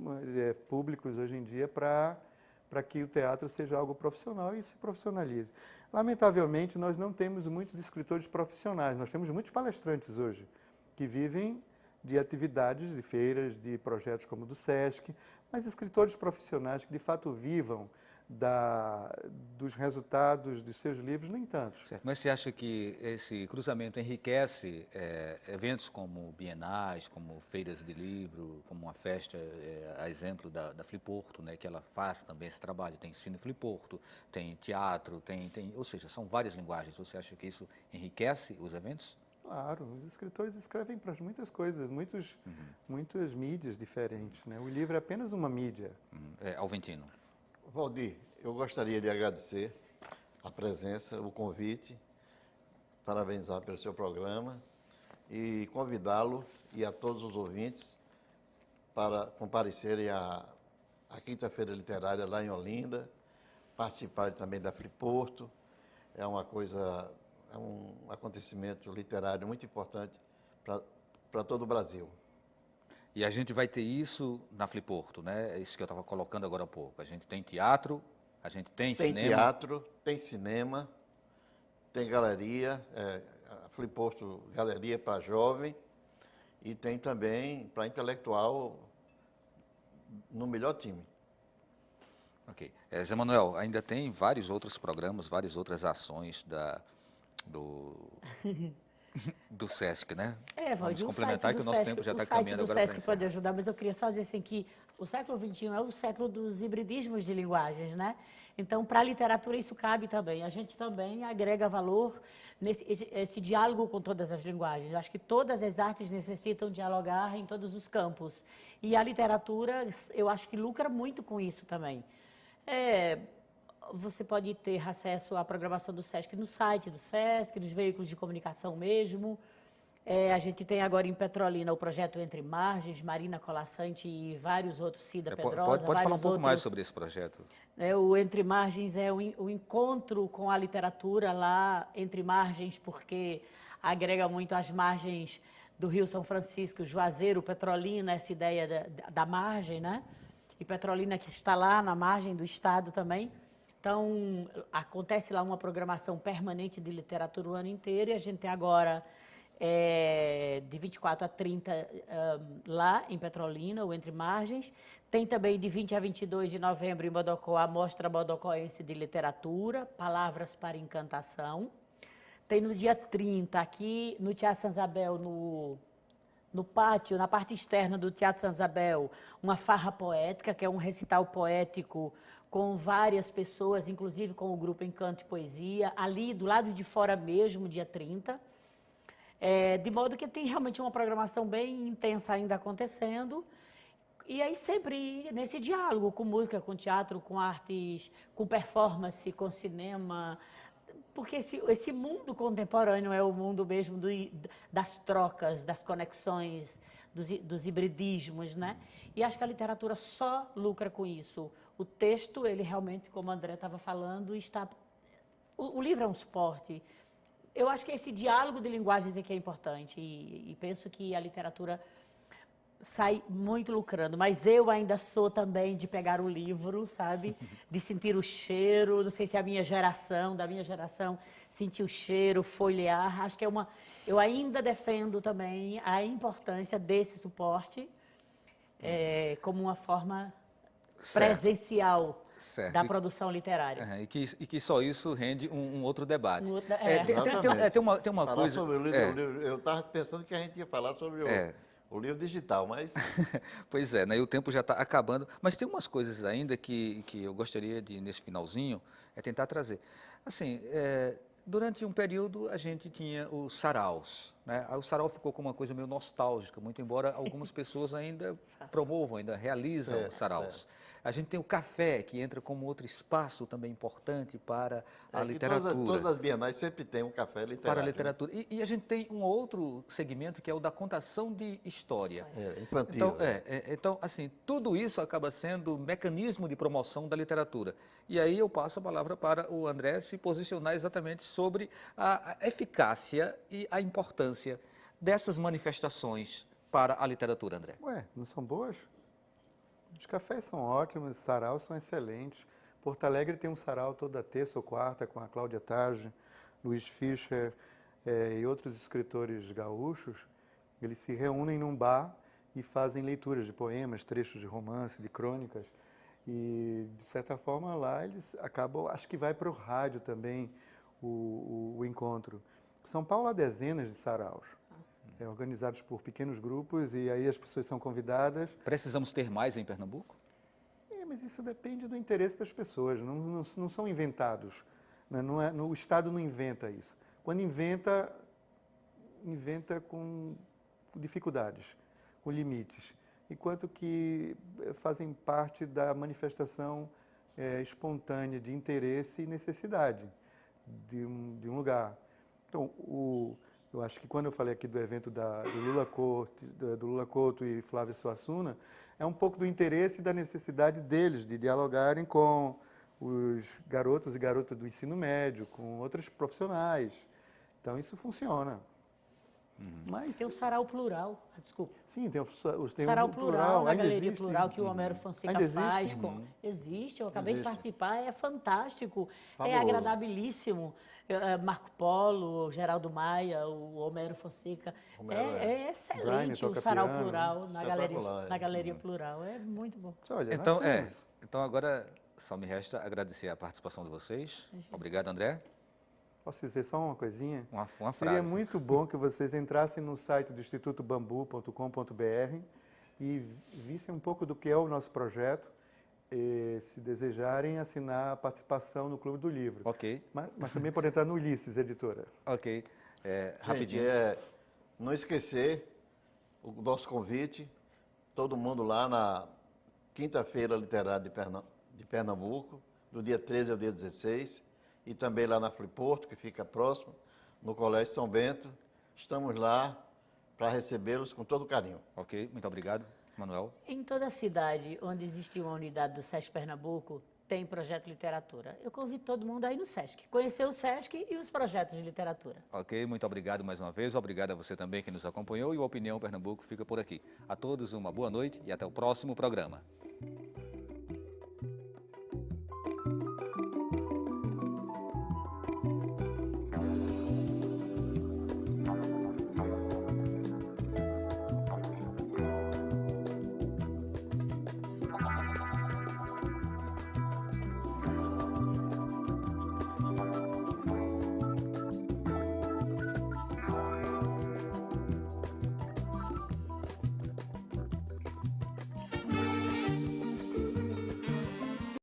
públicos hoje em dia para que o teatro seja algo profissional e se profissionalize. Lamentavelmente, nós não temos muitos escritores profissionais, nós temos muitos palestrantes hoje que vivem de atividades, de feiras, de projetos como o do SESC, mas escritores profissionais que de fato vivam dos resultados de seus livros, nem tantos. Certo. Mas você acha que esse cruzamento enriquece eventos como bienais, como feiras de livro, como uma festa, a exemplo da Fliporto, né, que ela faz também esse trabalho, tem Cine Fliporto, tem teatro, ou seja, são várias linguagens. Você acha que isso enriquece os eventos? Claro, os escritores escrevem para muitas coisas, muitas mídias diferentes, né? O livro é apenas uma mídia. Alventino. Valdir, eu gostaria de agradecer a presença, o convite, parabenizar pelo seu programa e convidá-lo e a todos os ouvintes para comparecerem à Quinta-feira Literária lá em Olinda, participarem também da Fliporto. É um acontecimento literário muito importante para todo o Brasil. E a gente vai ter isso na Fliporto, né? É isso que eu estava colocando agora há pouco. A gente tem teatro, a gente tem cinema. Tem teatro, tem cinema, tem galeria, a Fliporto Galeria para jovem, e tem também para intelectual no melhor time. Ok. Zé Manuel, ainda tem vários outros programas, várias outras ações do SESC, né? Vamos complementar que o nosso tempo já está caminhando agora para o SESC pode ajudar, mas eu queria só dizer assim que o século XXI é o século dos hibridismos de linguagens, né? Então, para a literatura isso cabe também. A gente também agrega valor nesse diálogo com todas as linguagens. Acho que todas as artes necessitam dialogar em todos os campos. E a literatura, eu acho que lucra muito com isso também. Você pode ter acesso à programação do SESC no site do SESC, nos veículos de comunicação mesmo. A gente tem agora em Petrolina o projeto Entre Margens, Marina Colassante e vários outros, Cida Pedrosa. Pode falar um pouco mais sobre esse projeto. O Entre Margens é o encontro com a literatura lá entre margens, porque agrega muito as margens do Rio São Francisco, Juazeiro, Petrolina, essa ideia da margem, né? E Petrolina que está lá na margem do estado também. Então, acontece lá uma programação permanente de literatura o ano inteiro e a gente tem agora, de 24 a 30, lá em Petrolina, o Entre Margens. Tem também de 20 a 22 de novembro em Bodocó, a Mostra Bodocoense de Literatura, Palavras para Encantação. Tem no dia 30, aqui no Teatro Santa Isabel, no pátio, na parte externa do Teatro Santa Isabel, uma farra poética, que é um recital poético com várias pessoas, inclusive com o grupo Encanto e Poesia, ali do lado de fora mesmo, dia 30. De modo que tem realmente uma programação bem intensa ainda acontecendo. E aí sempre nesse diálogo com música, com teatro, com artes, com performance, com cinema. Porque esse mundo contemporâneo é o mundo mesmo das trocas, das conexões, dos hibridismos, né? E acho que a literatura só lucra com isso. O texto, ele realmente, como a André estava falando, o livro é um suporte. Eu acho que esse diálogo de linguagens é que é importante e penso que a literatura sai muito lucrando, mas eu ainda sou também de pegar o livro, sabe? De sentir o cheiro, não sei se é da minha geração, sentir o cheiro, folhear. Acho que eu ainda defendo também a importância desse suporte como uma forma presencial da produção literária. E que só isso rende um outro debate. Tem uma falar coisa... sobre o livro, eu estava pensando que a gente ia falar sobre o livro digital, mas Pois é, né? E o tempo já está acabando. Mas tem umas coisas ainda que eu gostaria de, nesse finalzinho, tentar trazer. Assim, durante um período a gente tinha os saraus, né? Aí o sarau ficou como uma coisa meio nostálgica, muito embora algumas pessoas ainda promovam, ainda realizam Certo, saraus. certo. A gente tem o café, que entra como outro espaço também importante para a que literatura. todas as bienais sempre tem um café literário. Para a né? literatura. E a gente tem um outro segmento que é o da contação de história. Infantil. Então, né? então, assim, tudo isso acaba sendo mecanismo de promoção da literatura. E aí eu passo a palavra para o André se posicionar exatamente sobre a eficácia e a importância dessas manifestações para a literatura, André. Ué, não são boas? Os cafés são ótimos, os saraus são excelentes. Porto Alegre tem um sarau toda terça ou quarta com a Cláudia Targe, Luiz Fischer e outros escritores gaúchos. Eles se reúnem num bar e fazem leituras de poemas, trechos de romance, de crônicas. E, de certa forma, lá eles acabam, acho que vai para o rádio também o encontro. São Paulo há dezenas de saraus, organizados por pequenos grupos, e aí as pessoas são convidadas. Precisamos ter mais em Pernambuco? Mas isso depende do interesse das pessoas, não são inventados. Né? O Estado não inventa isso. Quando inventa com dificuldades, com limites, enquanto que fazem parte da manifestação espontânea de interesse e necessidade de um lugar. Então, eu acho que quando eu falei aqui do evento do Lula Couto e Flávia Suassuna, é um pouco do interesse e da necessidade deles de dialogarem com os garotos e garotas do ensino médio, com outros profissionais. Então, isso funciona. Mas, Tem o sarau plural, desculpa. sim, tem Sarau um plural, na ainda Galeria existe. Plural, que o Homero Fonseca Ainda existe? faz. Existe, eu acabei de Existe. participar, é fantástico, é Fabuloso. agradabilíssimo. Marco Polo, Geraldo Maia, o Homero Fonseca. Homero é Brian excelente o toca sarau piano, plural na espetacular, Galeria Plural. É muito bom. Olha, Então, nós temos. então agora só me resta agradecer a participação de vocês. Obrigado, André. Posso dizer só uma coisinha? Uma frase. Seria muito bom que vocês entrassem no site do institutobambu.com.br e vissem um pouco do que é o nosso projeto, e, se desejarem assinar a participação no Clube do Livro. Ok, Mas também pode entrar no Ulisses, editora. ok. Gente, Rapidinho. não esquecer o nosso convite, todo mundo lá na Quinta-feira Literária de Pernambuco, do dia 13 ao dia 16, e também lá na Fliporto, que fica próximo, no Colégio São Bento. Estamos lá para recebê-los com todo carinho. Ok, muito obrigado, Manuel. Em toda cidade onde existe uma unidade do SESC Pernambuco, tem projeto de literatura. Eu convido todo mundo a ir no SESC, conhecer o SESC e os projetos de literatura. Ok, muito obrigado mais uma vez. Obrigado a você também que nos acompanhou. E o Opinião Pernambuco fica por aqui. A todos uma boa noite e até o próximo programa.